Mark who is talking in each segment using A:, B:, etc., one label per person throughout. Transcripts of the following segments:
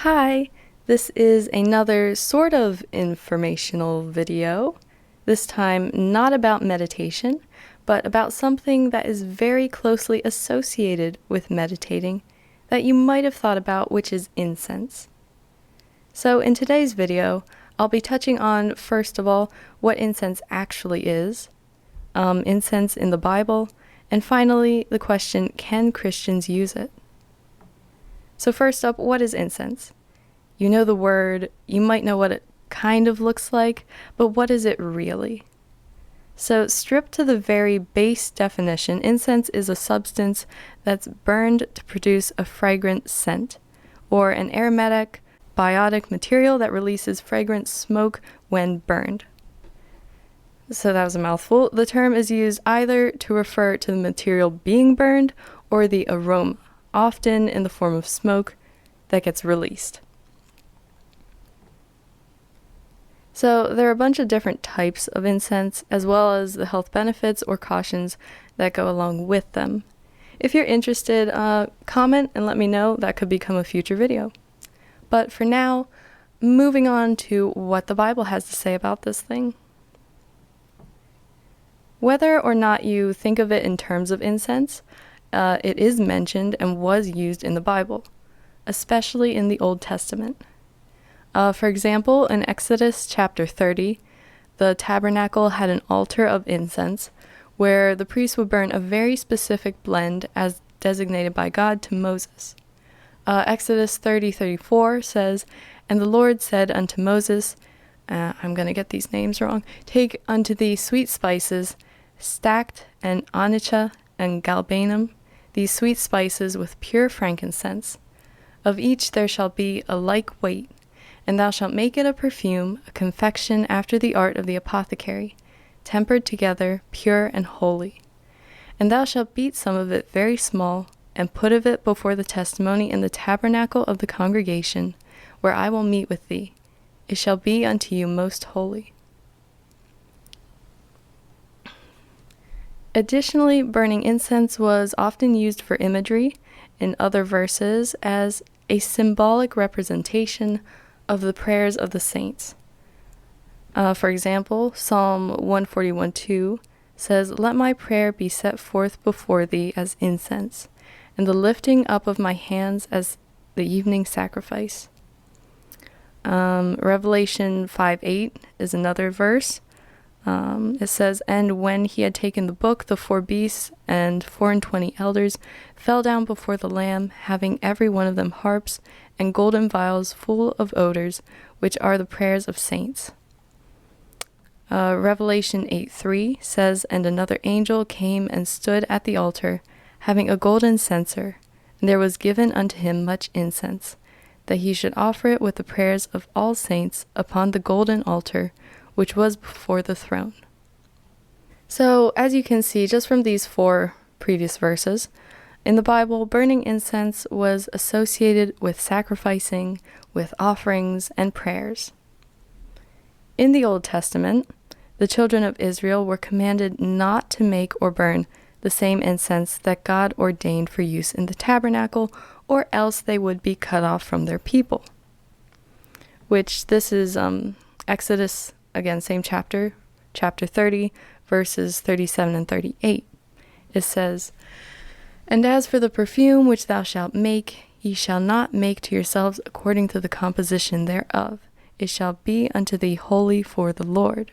A: Hi, this is another sort of informational video, this time not about meditation, but about something that is very closely associated with meditating that you might have thought about, which is incense. So in today's video, I'll be touching on, first of all, what incense actually is, incense in the Bible, and finally, the question, can Christians use it? So first up, what is incense? You know the word, you might know what it kind of looks like, but what is it really? So stripped to the very base definition, incense is a substance that's burned to produce a fragrant scent, or an aromatic, biotic material that releases fragrant smoke when burned. So that was a mouthful. The term is used either to refer to the material being burned or the aroma, often in the form of smoke, that gets released. So there are a bunch of different types of incense, as well as the health benefits or cautions that go along with them. If you're interested, comment and let me know. That could become a future video. But for now, moving on to what the Bible has to say about this thing. Whether or not you think of it in terms of incense, it is mentioned and was used in the Bible, especially in the Old Testament. For example, in Exodus chapter 30, the tabernacle had an altar of incense where the priest would burn a very specific blend as designated by God to Moses. Exodus 30:34 says, "And the Lord said unto Moses," I'm going to get these names wrong, "Take unto thee sweet spices, stacked, and onycha, and galbanum, these sweet spices with pure frankincense. Of each there shall be a like weight, and thou shalt make it a perfume, a confection after the art of the apothecary, tempered together, pure and holy. And thou shalt beat some of it very small, and put of it before the testimony in the tabernacle of the congregation, where I will meet with thee. It shall be unto you most holy." Additionally, burning incense was often used for imagery in other verses as a symbolic representation of the prayers of the saints. For example, Psalm 141:2 says, "Let my prayer be set forth before thee as incense, and the lifting up of my hands as the evening sacrifice." Revelation 5:8 is another verse. It says, "And when he had taken the book, the 4 beasts and 24 elders fell down before the Lamb, having every one of them harps and golden vials full of odors, which are the prayers of saints." Revelation 8:3 says, "And another angel came and stood at the altar, having a golden censer, and there was given unto him much incense, that he should offer it with the prayers of all saints upon the golden altar, which was before the throne." So, as you can see just from these 4 previous verses, in the Bible, burning incense was associated with sacrificing, with offerings, and prayers. In the Old Testament, the children of Israel were commanded not to make or burn the same incense that God ordained for use in the tabernacle, or else they would be cut off from their people. Which this is Exodus, again, same chapter, chapter 30, verses 37 and 38. It says, "And as for the perfume which thou shalt make, ye shall not make to yourselves according to the composition thereof. It shall be unto thee holy for the Lord.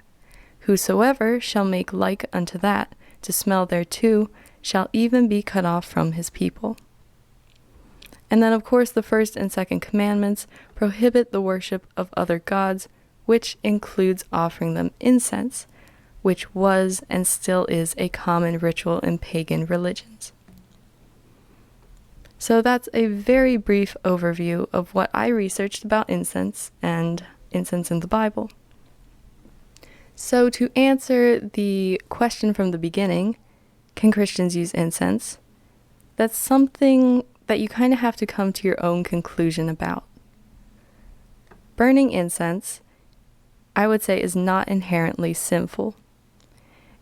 A: Whosoever shall make like unto that, to smell thereto, shall even be cut off from his people." And then, of course, the first and second commandments prohibit the worship of other gods, which includes offering them incense, which was and still is a common ritual in pagan religions. So that's a very brief overview of what I researched about incense and incense in the Bible. So to answer the question from the beginning, can Christians use incense? That's something that you kind of have to come to your own conclusion about. Burning incense, I would say, is not inherently sinful.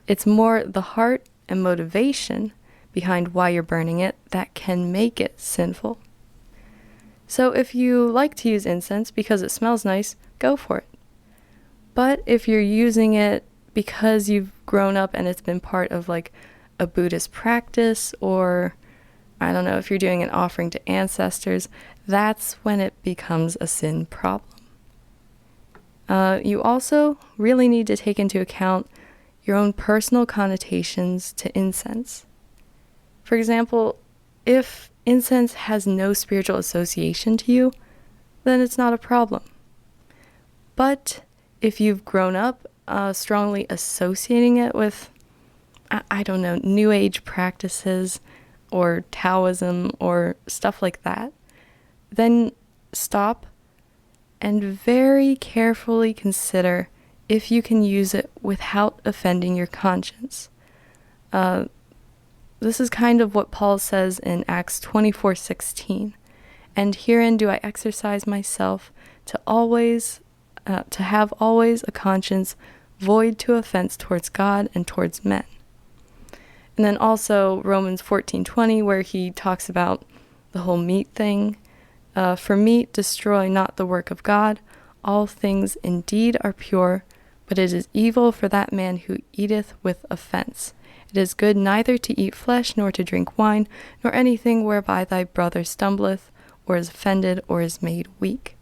A: It's more the heart and motivation behind why you're burning it that can make it sinful. So if you like to use incense because it smells nice, go for it. But if you're using it because you've grown up and it's been part of like a Buddhist practice, or I don't know, if you're doing an offering to ancestors, that's when it becomes a sin problem. You also really need to take into account your own personal connotations to incense. For example, if incense has no spiritual association to you, then it's not a problem. But if you've grown up strongly associating it with, I don't know, New Age practices or Taoism or stuff like that, then stop and very carefully consider if you can use it without offending your conscience. This is kind of what Paul says in Acts 24:16. And herein do I exercise myself to have always a conscience void to offense towards God and towards men. And then also Romans 14:20, where he talks about the whole meat thing. For meat destroy not the work of God. All things indeed are pure, but it is evil for that man who eateth with offense. It is good neither to eat flesh, nor to drink wine, nor anything whereby thy brother stumbleth, or is offended, or is made weak.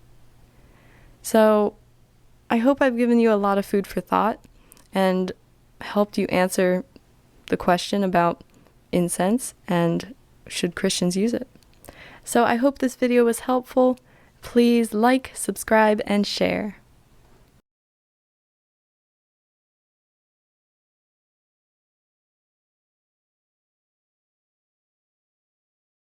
A: So, I hope I've given you a lot of food for thought, and helped you answer the question about incense, and should Christians use it. So I hope this video was helpful. Please like, subscribe, and share.